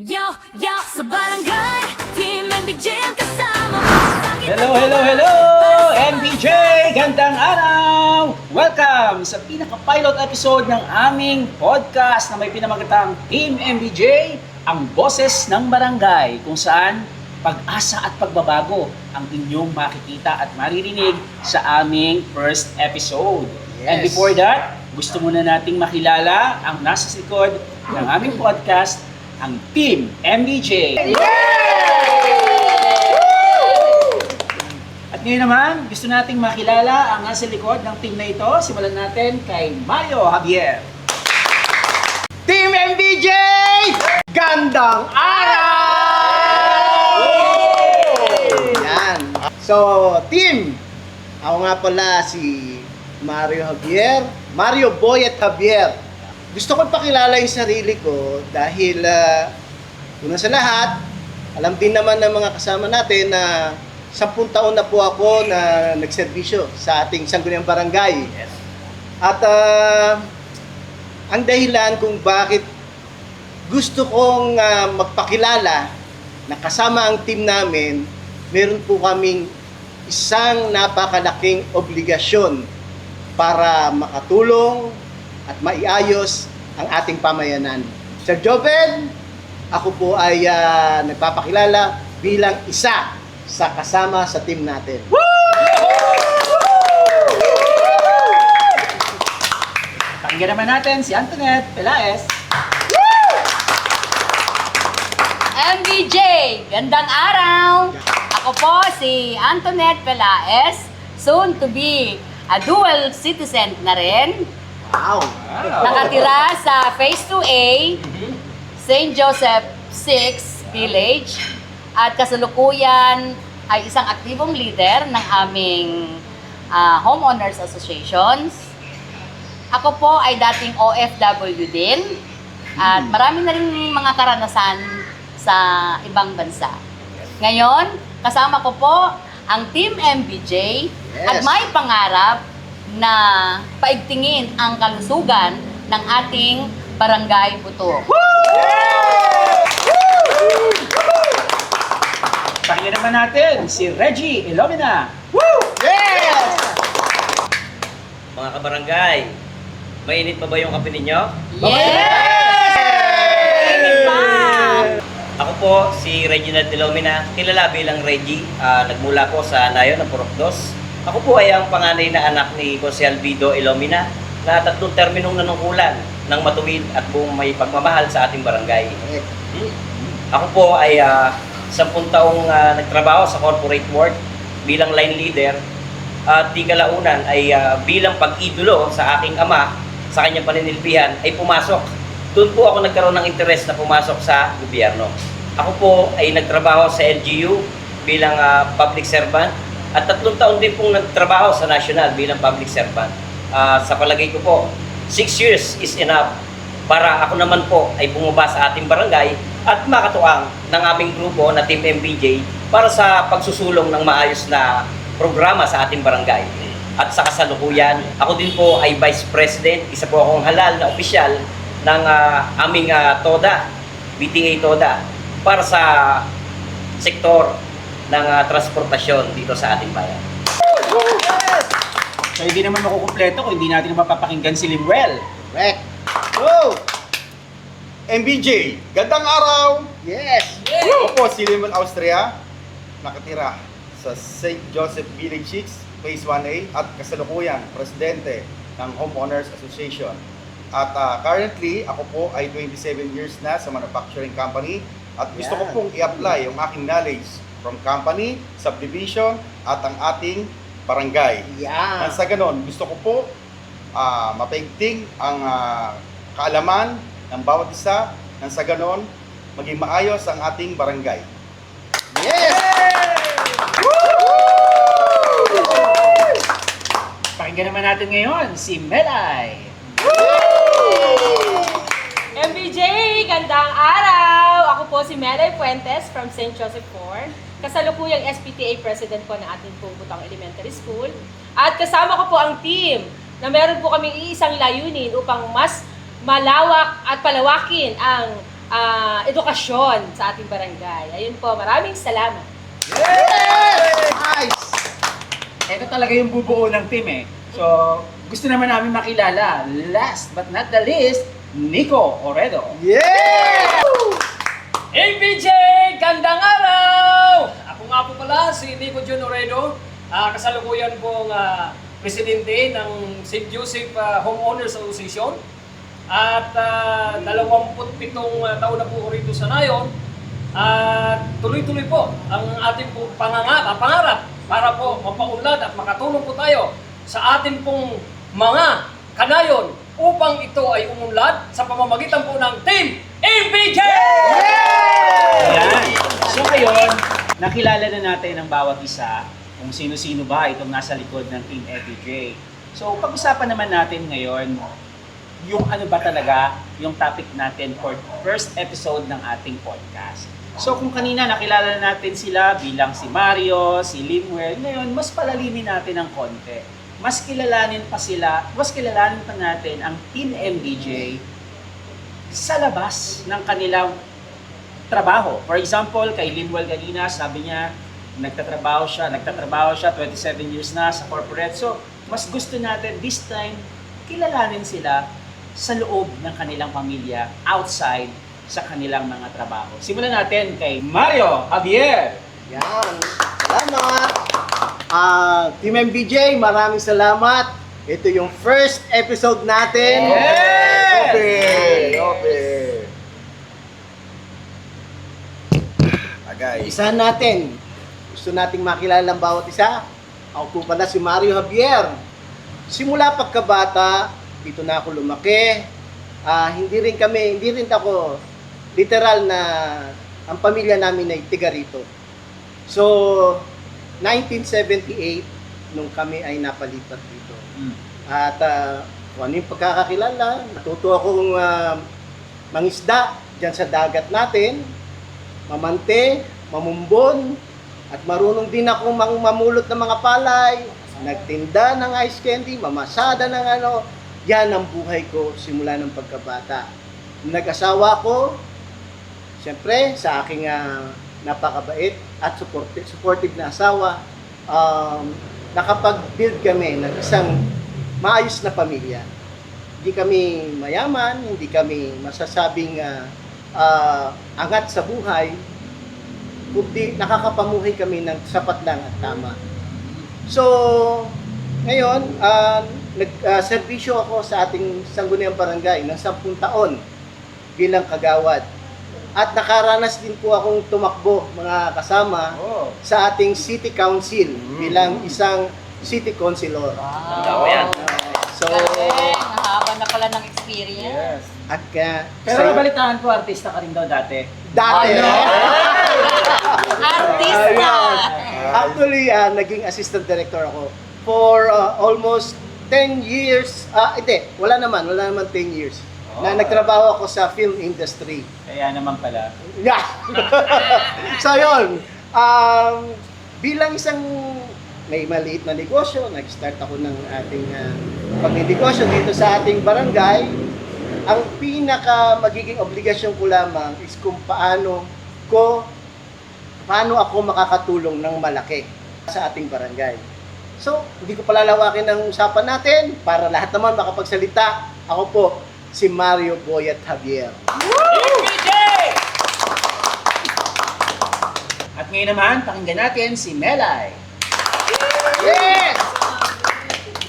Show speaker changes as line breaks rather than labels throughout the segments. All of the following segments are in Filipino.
Yo, yo, sa barangay, Team MBJ ang kasama.
Hello, MBJ! Gandang araw! Welcome sa pinaka-pilot episode ng aming podcast na may pinamagatang Team MBJ, ang boses ng barangay, kung saan pag-asa at pagbabago ang inyong makikita at maririnig sa aming first episode. And
Yes.
before that, gusto muna nating makilala ang nasa likod ng aming podcast, ang Team MBJ. At ngayon naman, gusto nating makilala ang nasa likod ng team na ito. Simulan natin kay Mario Javier.
Team MBJ! Gandang araw! Yan. So, team, ako nga pala si Mario Javier, Mario Boy at Javier. Gusto ko pakilala yung sarili ko dahil una sa lahat, alam din naman ng mga kasama natin na 10 taon na po ako na nagserbisyo sa ating sangguniang barangay. At ang dahilan kung bakit gusto kong magpakilala na kasama ang team namin, meron po kaming isang napakalaking obligasyon para makatulong at maiayos ang ating pamayanan. Sir Joven, ako po ay nagpapakilala bilang isa sa kasama sa team natin.
Pakinggan naman natin si Antoinette Pelaez.
MBJ, gandang araw! Ako po si Antoinette Pelaez, soon to be a dual citizen na rin.
Wow!
Nakatira sa Phase 2A, St. Joseph 6 Village, at kasalukuyan ay isang aktibong leader ng aming Homeowners Associations. Ako po ay dating OFW din, at marami na rin mga karanasan sa ibang bansa. Ngayon, kasama ko po ang Team MBJ at
Yes.
may pangarap na paigtingin ang kalusugan ng ating barangay Buto.
Pakinggan naman natin si Reggie Ilomina.
Yes!
Mga kabarangay, mainit pa ba yung kape ninyo?
Yes! Pa!
Ako po si Reginald Ilomina, kilala bilang Reggie. Nagmula po sa Nayon ng Purokdos. Ako po ay ang panganay na anak ni Jose Alvido Ilomina na 3 terminong nanungkulan ng matuwid at buong may pagmamahal sa ating barangay. Ako po ay 10 taong nagtrabaho sa corporate world bilang line leader at di kalaunan ay bilang pag-idolo sa aking ama sa kanyang paninilbihan ay pumasok. Doon po ako nagkaroon ng interes na pumasok sa gobyerno. Ako po ay nagtrabaho sa LGU bilang public servant at 3 taon din pong nagtrabaho sa national bilang public servant. Sa palagay ko po, 6 years is enough para ako naman po ay bumaba sa ating barangay at makatuwang ng aming grupo na Team MBJ para sa pagsusulong ng maayos na programa sa ating barangay. At sa kasalukuyan, ako din po ay Vice President, isa po akong halal na opisyal ng aming TODA, BTA TODA, para sa sektor ng transportasyon dito sa ating bayan.
So hindi naman makukumpleto kung hindi natin mapapakinggan si Limuel.
Correct.
Go! MBJ, gandang araw!
Yes!
Ako po si Limon Austria, nakatira sa St. Joseph Village 6, Phase 1A at kasalukuyan, presidente ng Homeowners Association. At currently, ako po ay 27 years na sa manufacturing company at gusto ko
Yan.
pong i-apply yung aking knowledge from company, subdivision at ang ating barangay.
Yeah.
Nang sa ganon, gusto ko po mapaigting ang kaalaman ng bawat isa. Nang sa ganon, maging maayos ang ating barangay.
Yes!
Pakinggan naman natin ngayon si Melay.
MBJ, gandang araw! Ako po si Melay Fuentes from St. Joseph 4. Kasalukuyang SPTA President po ng ating Butang Elementary School. At kasama ko po ang team na meron po kaming iisang layunin upang mas malawak at palawakin ang edukasyon sa ating barangay. Ayun po, maraming salamat.
Nice!
Ito talaga yung bubuo ng team eh. So, gusto naman namin makilala, last but not the least, Nico Oredo.
Yeah!
MPJ, gandang araw! Ako nga po pala si Nico John Oredo, kasalukuyan pong presidente ng St. Joseph Homeowners Association. At 27 taon na po rito sa Nayon. At tuloy-tuloy po ang ating po pangarap para po mapaunlad at makatulong po tayo sa ating pong mga kanayon upang ito ay umunlad sa pamamagitan po ng Team MPJ!
Ayan. So ngayon, nakilala na natin ang bawat isa kung sino-sino ba itong nasa likod ng Team FBJ. So pag-usapan naman natin ngayon yung ano ba talaga yung topic natin for first episode ng ating podcast. So kung kanina nakilala na natin sila bilang si Mario, si Limuel, ngayon mas palalimin natin ng konti. Mas kilalanin pa natin ang Team MBJ sa labas ng kanilang trabaho. For example, kay Limuel kanina, sabi niya, nagtatrabaho siya 27 years na sa corporate. So, mas gusto natin this time, kilalanin sila sa loob ng kanilang pamilya, outside sa kanilang mga trabaho. Simulan natin kay Mario Javier.
Yan. Salamat. Team MBJ, maraming salamat. Ito yung first episode natin.
Yes!
Okay. Agay.
Isahan natin. Gusto nating makilala ang bawat isa. Ako po pala si Mario Javier. Simula pagkabata, dito na ako lumaki. Hindi rin ako literal na ang pamilya namin ay tiga rito. So, 1978, nung kami ay napalipat dito. At kung ano yung pagkakakilala, natuto akong mangisda dyan sa dagat natin, mamante, mamumbon, at marunong din akong mamulot ng mga palay, nagtinda ng ice candy, mamasada ng ano. Yan ang buhay ko simula ng pagkabata. Nag-asawa ko, siyempre sa aking napakabait at supportive na asawa, nakapag-build kami ng isang maayos na pamilya. Hindi kami mayaman, hindi kami masasabing angat sa buhay, kundi nakakapamuhay kami ng sapat lang at tama. So, ngayon, nag-servisyo ako sa ating Sangguniang Barangay ng 10 taon bilang kagawad. At nakaranas din po akong tumakbo, mga kasama, sa ating City Council bilang isang City Councilor.
Tama yan.
So,
Galing, haba na pala ng experience.
at
Pero balitaan ko, artista ka rin daw dati.
dati,
Artista!
actually, naging assistant director ako for almost 10 years. Hindi, wala naman 10 years. Na nagtrabaho ako sa film industry.
Kaya naman pala.
Yeah. So yun, bilang isang may maliit na negosyo, nag-start ako ng ating pagnegosyo dito sa ating barangay. Ang pinaka magiging obligasyon ko lamang is kung paano ako makakatulong ng malaki sa ating barangay. So, hindi ko palalawakin ang usapan natin para lahat naman makapagsalita. Ako po, si Mario Boyet Javier.
MPJ!
At ngayon naman, pakinggan natin si Melay.
Yes!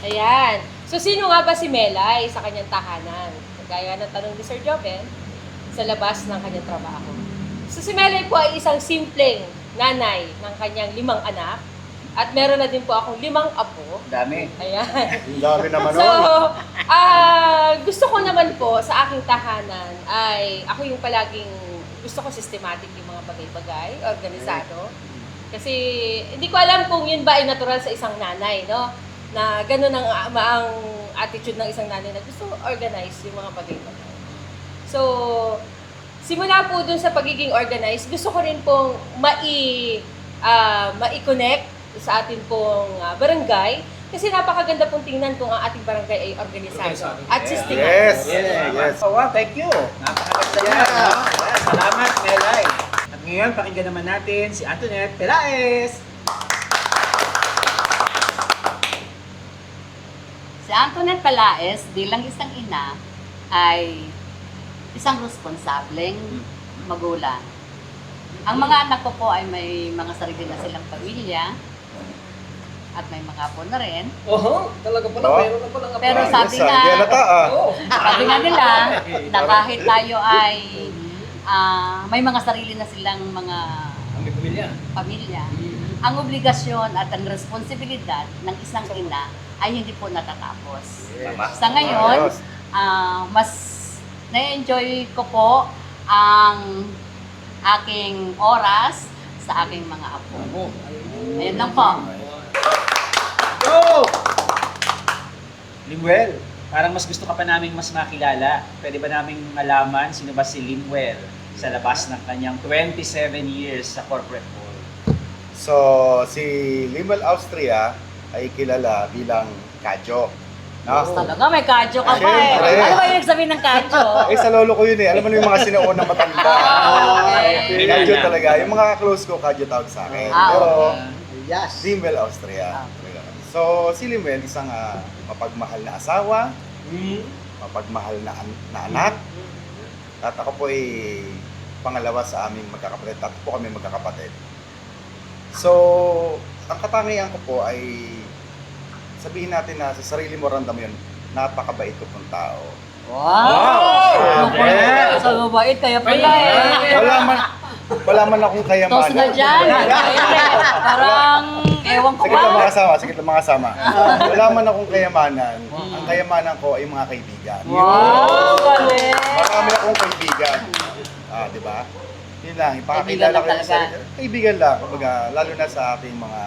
Ayan. So, sino nga ba si Melay sa kanyang tahanan? Gaya ng tanong ni Sir Joven, sa labas ng kanyang trabaho. So, si Melay po ay isang simpleng nanay ng kanyang 5 anak. At meron na din po akong 5 apo.
Dami.
Ayan.
Ang dami naman
So,
nun.
gusto ko naman po sa aking tahanan ay ako yung palaging gusto ko systematic yung mga bagay-bagay, organisado. Kasi hindi ko alam kung yun ba ay natural sa isang nanay, no? Na gano'n ang attitude ng isang nanay na gusto organize yung mga bagay-bagay. So, simula po dun sa pagiging organized, gusto ko rin pong mai-connect sa atin pong barangay Kasi napakaganda pong tingnan kung ang ating barangay ay organisado at sistemado.
Yes. Yes.
Oh, wow, thank you. Napakaganda
Yeah.
yan, no? Yes, salamat, Melay. At ngayon, pakinggan naman natin si Antoinette Pelaez.
Si Antoinette Pelaez bilang isang ina ay isang responsableng magulang. Ang mga anak ko po ay may mga sarili na silang pamilya at may mga apo na rin.
Oho, talaga pala,
Oh.
meron na pala nga.
Pero
Yes,
sabi
hindi
nga,
halata
Oo.
sabi nga nila na kahit tayo ay may mga sarili na silang mga
Ang may pamilya.
pamilya, ang obligasyon at ang responsibilidad ng isang ina ay hindi po natatapos.
Tama.
Sa ngayon,
Ayos.
mas na-enjoy ko po ang aking oras sa aking mga apo. Ayun lang po.
Go! Limwell, parang mas gusto ka pa naming mas makilala. Pwede ba naming malaman sino ba si Limwell sa labas ng kanyang 27 years sa corporate world?
So, si Limwell Austria ay kilala bilang Kadyo. No?
Talaga, may kadyo ka pa eh.
Siyempre.
Ano ba yung sabihin ng kadyo?
Eh, sa lolo ko yun eh. Alam mo na yung mga sinuunang matanda.
Okay.
Kadyo talaga. Yung mga close ko, Kadyo tawag sa akin.
Ah,
Pero,
Yes.
Limwell Austria. So, si Limwell, isang mapagmahal na asawa, mapagmahal na anak, at ako po ay pangalawa sa aming magkakapatid. Tatlo po kami magkakapatid. So, ang katangian ko po ay sabihin natin na sa sarili mo, randam yun, napakabait ko pong tao.
Wow!
Siyempre.
So, mabait kaya pala eh.
Wala man akong
Tos na
kayamanan.
dyan. Parang, ewan ko
Sige lang
ba?
mga kasama, sige lang mga kasama. Wala man akong kayamanan. Ang kayamanan ko ay mga kaibigan.
Wow! Galing!
Marami akong kaibigan. Di ba? Yun lang, ipakakilala
lang
ko yung
talaga.
sarili. Kaibigan lang, kumbaga, lalo na sa ating mga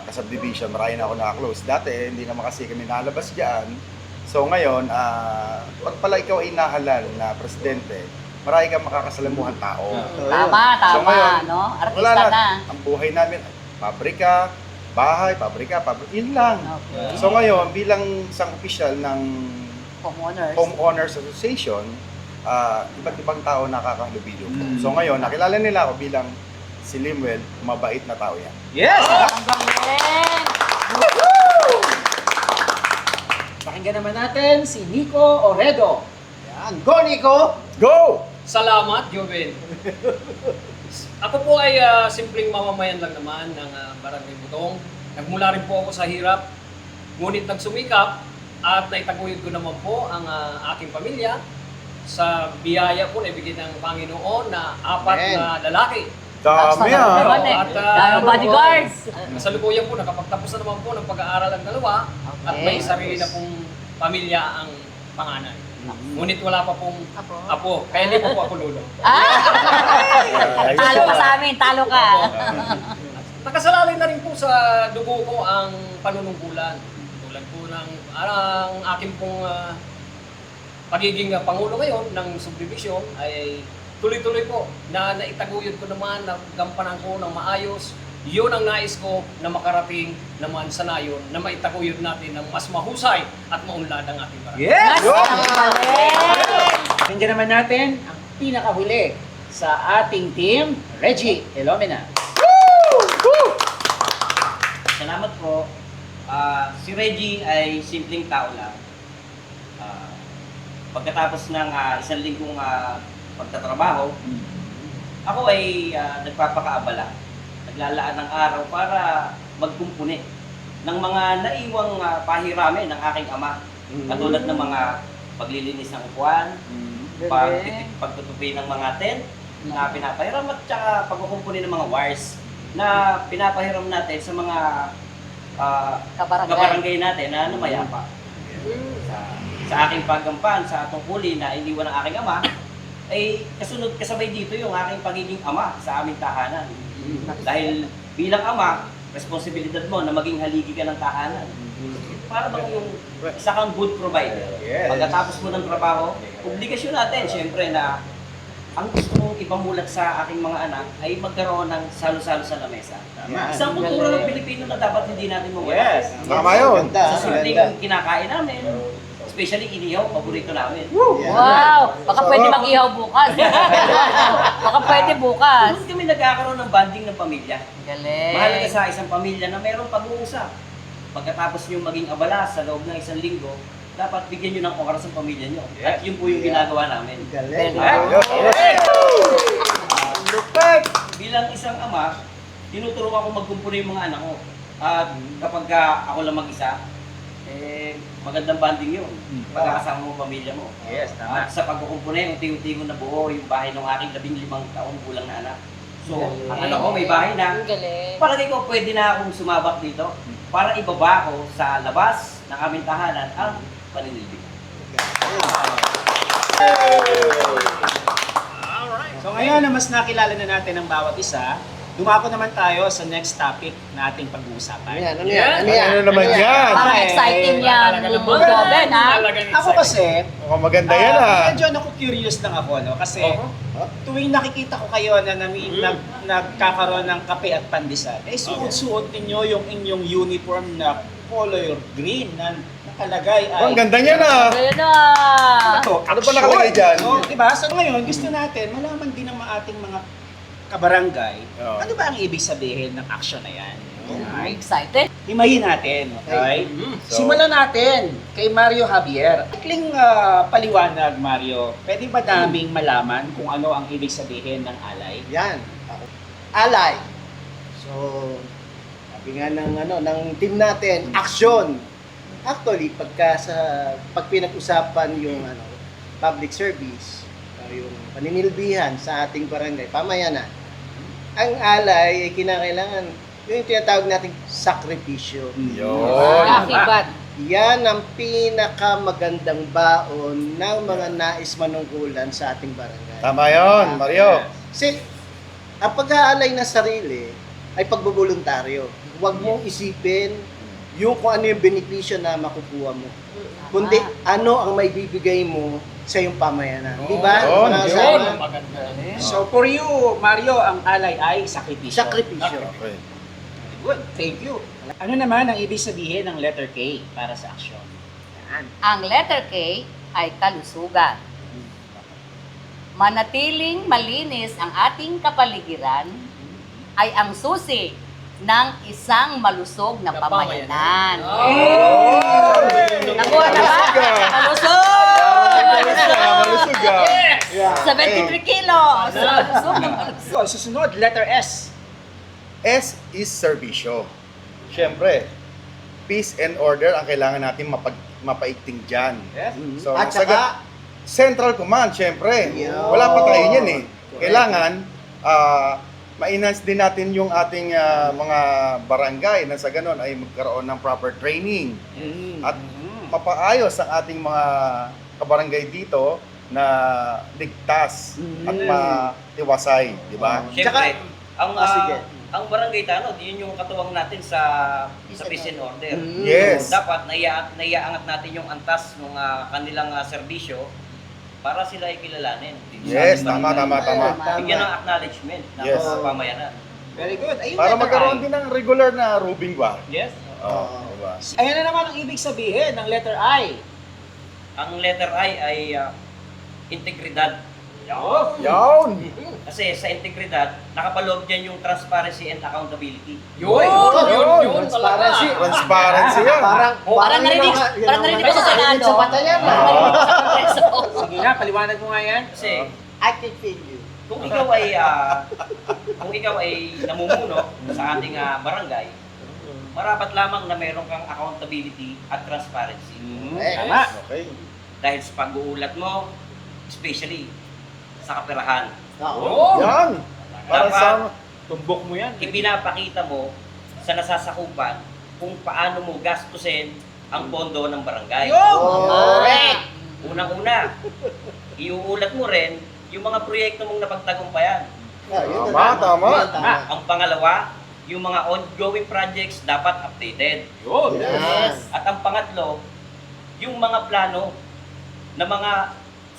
kasubdivision, marami na ako naka-close. Dati, hindi naman kasi kami nalabas dyan. So ngayon, pag pala ikaw ay nahalal na presidente, marami kang makakasalamuhan tao.
Tama,
So ngayon,
no?
wala
Artista na.
Ang buhay namin, pabrika, bahay, pabrika, yun lang.
Okay.
So ngayon, bilang isang opisyal ng
Homeowners.
Homeowners Association, iba't ibang tao nakakahalubilo ko. So ngayon, nakilala nila ako bilang si Limwell, mabait na tao yan.
Yes!
Ang galing!
Pakinggan naman natin si Nico Oredo.
Yan. Go, Nico!
Go!
Salamat, Joven. Ako po ay simpleng mamamayan lang naman ng Barangay Butong. Nagmula rin po ako sa hirap, ngunit nagsumikap at naitaguyod ko naman po ang aking pamilya sa biyaya po na ibigay ng Panginoon na 4 na lalaki.
Dami
Naman eh.
At,
Dami bodyguards.
Kasalukuyan po, nakapagtapos na naman po ng pag-aaral ang dalawa at
Okay.
may sarili na pong pamilya ang panganay. Ngunit wala pa pong apo, kaya hindi po ako lulo.
Talo ka sa amin, talo ka.
Nakasalalay na rin po sa dugo ko ang panunungkulan. Tulad po ng ang aking pong pagiging pangulo ngayon ng subdivision ay tuloy-tuloy po na naitaguyod ko naman, na gampanan ko ng maayos. Yun ang nais ko na makarating naman sa nayon na maitaguyod natin ng mas mahusay at maunlad ang ating barangay.
Yes!
Ang galing!
Pakinggan naman natin ang pinakahuli sa ating team, Reggie Ilomina.
Salamat po. Si Reggie ay simpleng tao lang. Pagkatapos ng isang linggong pagtatrabaho, ako ay nagpapakaabala. Naglalaan ng araw para magkumpuni ng mga naiwang pahirami ng aking ama. Katulad ng mga paglilinis ng upuan, pagtutupi ng mga tent na pinapahiram at saka pagkukumpuni ng mga wires na pinapahiram natin sa mga
Kabarangay.
kabarangay natin na namayapa. Sa aking paggampan, sa tungkulin na iniwan ng aking ama, ay kasunod kasabay dito yung aking pagiging ama sa aming tahanan. Dahil bilang ama, responsibilidad mo na maging haligi ka ng tahanan. Para bang yung isa kang good provider.
Yes.
Pagkatapos mo ng trabaho, obligasyon natin, syempre na ang gusto kong ipamulat sa aking mga anak ay magkaroon ng salo-salo sa lamesa.
Yan.
Isang kultura ng Pilipino na dapat hindi natin mawala.
Yes.
Tama yun.
Ganda,
Sa simpleng
ganda.
kinakain namin, especially inihaw, paborito namin.
Yan.
Wow! Baka pwede mag-ihaw bukas. Baka pwede bukas.
Doon kami nagkakaroon ng bonding ng pamilya.
Galing.
Mahalaga sa isang pamilya na mayroong pag-uusap. Pagkatapos nyo maging abala sa loob ng isang linggo, dapat bigyan nyo ng oras ang pamilya nyo. At yun po yung ginagawa namin.
Galing.
Lupit!
Bilang isang ama, tinuturuan ko magkumpuni yung mga anak ko. At kapag ako lang mag-isa, magandang banding yun. Pagkakasama mo pamilya mo.
Yes, tama.
At sa pagkukumpuni, unti-unti ko nabuo yung bahay ng aking 15 taon gulang na anak. So, ang anak ko may bahay na.
Ang galing.
Palagay ko pwede na akong sumabak dito para ibaba ko sa labas ng aming tahanan ang paninilbig.
So ngayon na mas nakilala na natin ang bawat isa, dumako naman tayo sa next topic na ating pag-uusapan.
Ano yan? Ano yan? Ano yan?
Ano naman yan?
Parang exciting yan. Joven, ha?
Ako kasi,
Mukhang maganda yan
medyo curious lang ako, no? Kasi tuwing nakikita ko kayo na nagkakaroon ng kape at pandesal, suot-suot ninyo yung inyong uniform na color green na nakalagay ay...
Ang ganda niya na.
Ayun na.
Ito,
Ano ba nakalagay dyan?
No, diba? So ngayon, gusto natin malaman din ng ating mga kabarangay,
Oo.
ano ba ang ibig sabihin ng action na yan?
I'm excited.
Himayin natin, okay?
So-
Simulan natin kay Mario Javier. Ikling paliwanag, Mario. Pwede ba naming malaman kung ano ang ibig sabihin ng alay?
Yan. Alay. So, sabi nga ng team natin, action. Actually, pag pinag-usapan yung public service, yung paninilbihan sa ating barangay, pamayanan, ang alay ay kinakailangan yung tinatawag nating sakripisyo.
Yun.
Kakibat.
Yan ang pinakamagandang baon ng mga nais manungkulan sa ating barangay.
Tama yun, Mario.
Kasi ang pag-aalay ng sarili ay pagboboluntaryo. Huwag mong isipin yung kung ano yung benepisyo na makukuha mo. Kundi ano ang may bibigay mo sa iyong pamayanan. Di ba?
Yun,
Mga
yun.
kasama?
So for you, Mario, ang alay ay sakripisyo.
Sakripisyo.
Okay.
Good, thank you. Ano naman ang ibig sabihin ng letter K para sa action? Yan.
Ang letter K ay kalusugan. Manatiling malinis ang ating kapaligiran ay ang susi ng isang malusog na pamayanan. Nakuha na ba? Malusog!
Malusog ah.
Yeah.
73 kilos! Malusog na malusog.
So, susunod, letter S.
S is serbisyo. Siyempre, peace and order ang kailangan natin mapaigting dyan.
Yes.
So,
At saka,
Central Command, siyempre.
Yun.
Wala pa tayo yan eh. Kailangan, ma-enhance din natin yung ating mga barangay na sa ganun ay magkaroon ng proper training. At mapaayos ang ating mga kabarangay dito na ligtas at matiwasay, di ba?
Siyempre, ang
sige.
ang barangay tanod, yun yung katuwang natin sa peace and order.
Yes.
Dapat naiaangat natin yung antas ng kanilang serbisyo para sila ay kilalanin. dito sa
Yes,
ating
tama.
barangay. Bigyan ng acknowledgement ng
Yes.
pamayanan.
Very good. Ayun,
Para
letter
magkaroon
I.
din ng regular na roving bar.
Yes.
Oh, diba?
Ayan na naman ang ibig sabihin ng letter I.
Ang letter I ay integridad.
Yun!
Kasi sa integridad, nakapaloob dyan yung transparency and accountability.
Yun! Yun talaga.
Transparency yan.
Parang narinig ko sa Senado.
Sa mata yan.
Parang narinig ko sa Kongreso.
Sige nga, paliwanag mo nga yan.
Kasi
I can feel you.
kung ikaw ay namumuno sa ating barangay, marapat lamang na meron kang accountability at transparency.
Tama.
Okay.
Dahil sa pag-uulat mo, especially sa kaperahan,
Oo.
Yan! Para
dapat
sa...
Tumbok mo yan.
ipinapakita mo sa nasasakupan kung paano mo gastusin ang pondo ng barangay.
Correct.
Unang-una, iuulat mo rin yung mga proyekto mong napagtagumpayan.
Tama.
Ang pangalawa, yung mga ongoing projects dapat updated.
Yun.
Yes.
At ang pangatlo, yung mga plano na mga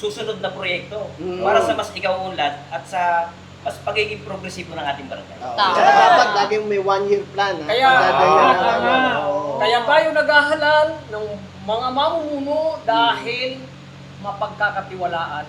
susunod na proyekto
Mm.
para sa mas ikaw-unlad at sa mas pagiging progresibo ng ating barangay.
Tama.
Tsaka dapat laging may 1-year plan. Ha?
Kaya-
Pagdaganyan na
tama.
ano. Oo.
Kaya tayo naghahalal ng mga mamumuno dahil mapagkakatiwalaan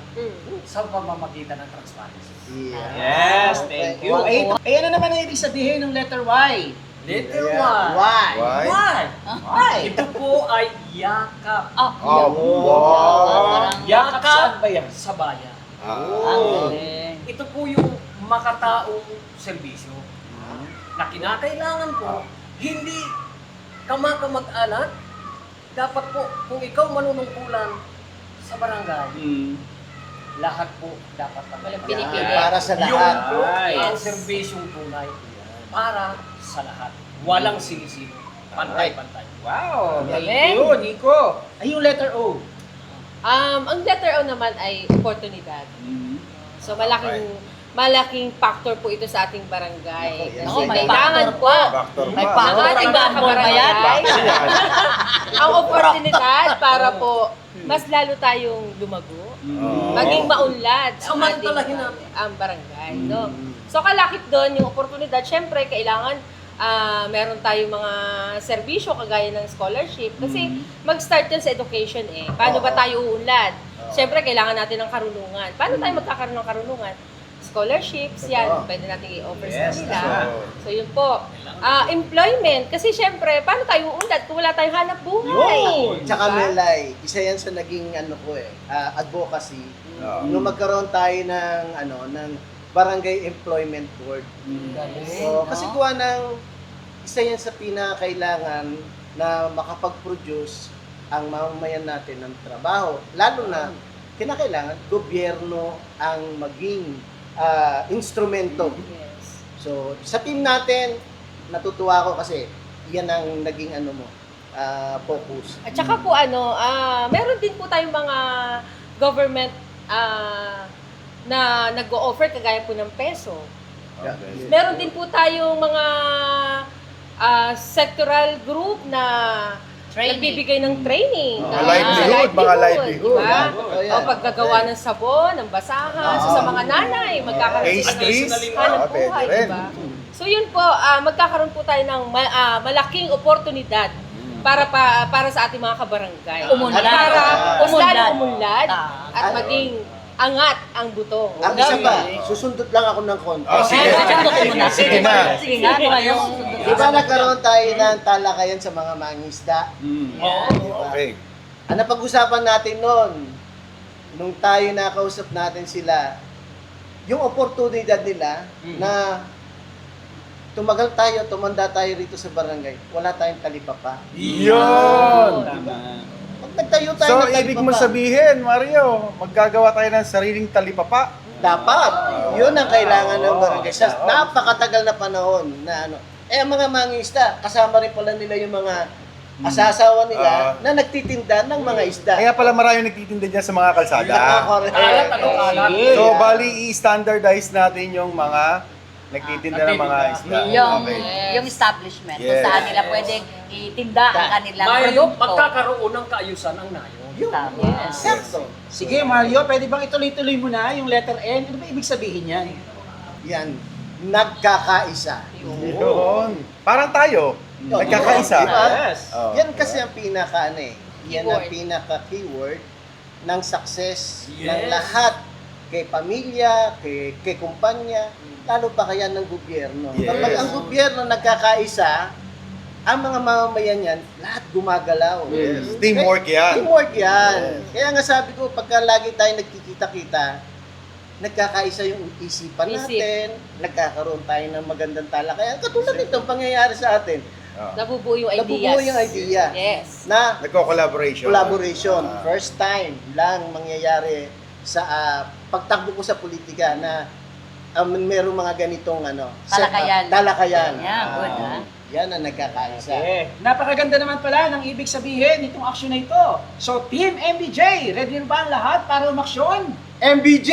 sa pamamagitan ng transparency.
Yeah.
Yes, thank you. Ano naman ang ibig sabihin ng letter Y?
Letter
Yeah.
Y.
Why?
Why?
Why?
Why?
Ito po ay yakap.
Ah,
Oh, wow.
Yakap saan ba yan?
Sa bayan.
Oh.
Ito po yung makataong serbisyo na kinakailangan po, hindi kamag-anak. Dapat po, kung ikaw manunungkulan sa barangay, lahat po dapat
Walang
pagpapalagay.
pinipili.
Para sa
Yung
lahat.
po ang
Yes.
serbisyong tunay para sa lahat. Walang sinisino. Pantay-pantay.
Wow, thank
Galing.
you, Nico. Ay, yung letter O.
Ang letter O naman ay oportunidad. So malaking factor po ito sa ating barangay.
Yes.
Ako,
Kasi
may
kailangan
factor
po
pa.
Factor
May
pa.
factor.
ang ating mga
Factor ba yan?
kabarangay, ang oportunidad para po mas lalo tayong lumago, maging maunlad ang
Samantalahin natin.
ang barangay. No? So kalakip doon yung oportunidad, syempre kailangan meron tayong mga serbisyo kagaya ng scholarship kasi mag-start yan sa education eh. Paano ba tayo uunlad? Syempre kailangan natin ng karunungan. Paano tayo magkakaroon ng karunungan? Scholarships, yan. Pwede natin i-offer sa
Yes,
kanila.
totoo.
So yun po. Employment. Kasi syempre, paano tayo uunlad kung wala tayong hanap buhay?
Tsaka
Diba?
Melay, isa yan sa naging advocacy. Nung magkaroon tayo ng Barangay Employment Board. So, kasi gawa ng isa yan sa pinakailangan na makapag-produce ang mamamayan natin ng trabaho. Lalo na, kinakailangan gobyerno ang maging instrumento.
Yes.
So, sa team natin, natutuwa ako kasi yan ang naging focus.
At saka po meron din po tayong mga government na nag-o-offer kagaya po ng peso.
Okay.
Meron din po tayong mga sectoral group na nagbibigay ng training.
Mga livelihood, mga livelihood.
Diba?
Oh, yeah.
O paggagawa ng sabon, ng basahan. So sa mga nanay, magkakaroon
Pastries.
sila ng hanap
Pwede
buhay,
rin.
diba? So yun po, magkakaroon po tayo ng malaking oportunidad para sa ating mga kabarangay.
Umunlad.
Para mas
Umunlad.
lalong umunlad
Ah.
at maging angat ang buto.
Ang isa pa, susundot lang ako ng konti.
Oh, sige. Sige na.
Sige nga, ano kayo?
Di ba nagkaroon tayo ng talakayan sa mga mangingisda?
Okay.
Ang napag-usapan natin noon, nung tayo nakausap natin sila, yung oportunidad nila na tumagal tayo, tumanda tayo rito sa barangay, wala tayong talipapa.
Yun!
Pag nagtayo tayo
So,
ng
ibig mo
talipapa,
sabihin, Mario, maggagawa tayo ng sariling talipapa.
dapat. Yun ang kailangan ng barangay. Sa napakatagal na panahon na ang mga mangingisda, kasama rin pala nila yung mga asasawa nila na nagtitinda ng mga isda.
Kaya pala marami nagtitinda dyan sa mga kalsada.
Correct.
Kalat, kalat?
So, bali, i-standardize natin yung mga nagtitinda ng mga isda.
Yung establishment, kung
Yes.
saan nila pwedeng itinda ang kanilang
May
produkto.
magkakaroon ng kaayusan ang nayon.
Tama.
Exacto.
Sige, Mario, pwede bang ituloy-tuloy mo na yung letter N? Ano ba ibig sabihin yan?
Yan, nagkakaisa.
Yun. Parang tayo, nagkakaisa.
Diba?
Yes.
Oh,
Yan kasi ang pinaka yan ang
Keyword.
pinaka-keyword ng success ng
Yes.
lahat. Kay pamilya, kay kumpanya, lalo pa kaya ng gobyerno.
Yes.
Kapag ang gobyerno nagkakaisa, ang mga mamamayan yan, lahat gumagalaw.
Yes. Teamwork yan.
Teamwork yan. Kaya nga sabi ko, pagka lagi tayo nagkikita-kita, nagkakaisa yung isipan natin, nagkakaroon tayo ng magandang talakayan. Katulad itong pangyayari sa atin.
Nabubuo yung ideas.
Nabubuo yung idea
Yes.
na
Nagko-collaboration.
collaboration. First time lang mangyayari sa pagtakbo ko sa politika na merong mga ganitong
Talakayan.
talakayan.
Yeah, good, ha?
Yan ang nagkakaisa.
Okay. Napakaganda naman pala ng ibig sabihin nitong aksyon na ito. So, Team MBJ, ready na ba ang lahat para umaksyon?
MBJ!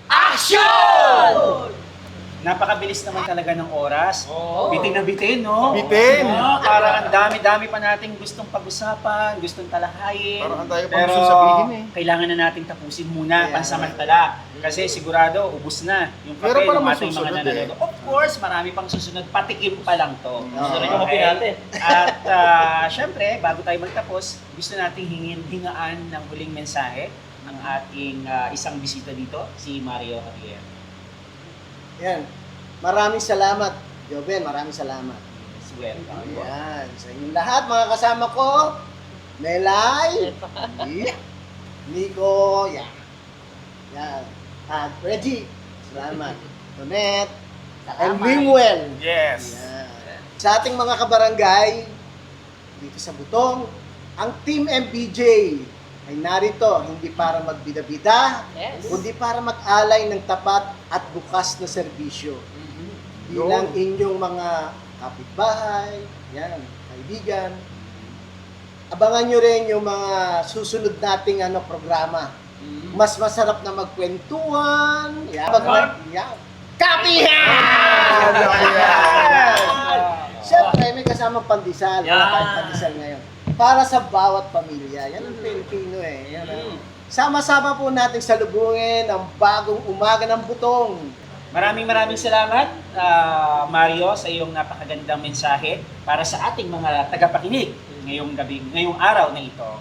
Action! Napakabilis naman talaga ng oras.
Oo.
Bitin na bitin, no?
Bitin!
Parang ang dami-dami pa nating gustong pag-usapan, gustong talahayin.
Parang ang tayo pa
Pero
gusto sabihin eh.
kailangan na nating tapusin muna,
Yeah.
pansamantala. Kasi sigurado, ubus na yung
Meron
papel
pa
ng
naman
ating mga
susunod
nanonood. Of course, marami pang susunod. Patikim pa lang to.
Sunod yung
Okay.
kape natin.
At syempre, bago tayo magtapos, gusto nating hingaan ng huling mensahe ng ating isang bisita dito, si Mario Javier.
Yan. Maraming salamat, Joven. Maraming salamat.
Welcome.
Yan. Sa inyong lahat, mga kasama ko, Melay, Nico, yan. Yan. At Reggie, salamat. Tonet, and Wingwell.
Yes!
Yan. Sa ating mga kabarangay, dito sa Butong, ang Team MBJ ay narito hindi para magbida-bida,
Yes.
kundi para mag-alay ng tapat at bukas na serbisyo. Bilang inyong mga kapitbahay, yan, kaibigan. Abangan nyo rin yung mga susunod nating programa. Mas masarap na magkwentuhan. Yan. Yan. Kapihan! Siyempre, may kasamang pandesal. Wala tayong pandesal ngayon. Para sa bawat pamilya. Yan ang Pilipino eh. Yan, sama-sama po natin salubungin ang bagong umaga ng Butong.
Maraming salamat, Mario, sa iyong napakagandang mensahe para sa ating mga tagapakinig ngayong araw na ito.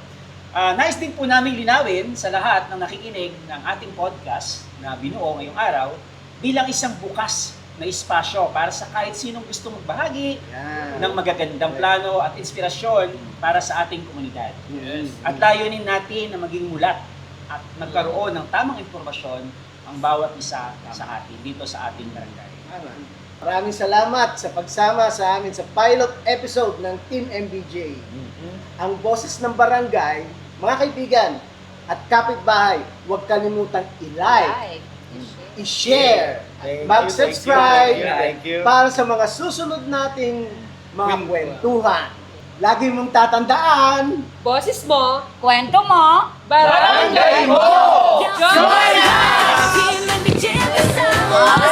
Nais din po namin linawin sa lahat ng nakikinig ng ating podcast na binuo ngayong araw bilang isang bukas na espasyo para sa kahit sinong gusto magbahagi
Yan.
ng magagandang plano at inspirasyon para sa ating komunidad.
Yes.
At layunin natin na maging mulat at magkaroon ng tamang informasyon ang bawat isa sa atin dito sa ating barangay.
Maraming salamat sa pagsama sa amin sa pilot episode ng Team MBJ. Ang boses ng barangay, mga kaibigan at kapitbahay, huwag kalimutang i-like, i-share, mag-subscribe
Thank you.
para sa mga susunod nating mga kwentuhan. Lagi mong tatandaan,
Boses mo,
Kwento mo.
barangay mo!
Join us! Team MBJ kasama.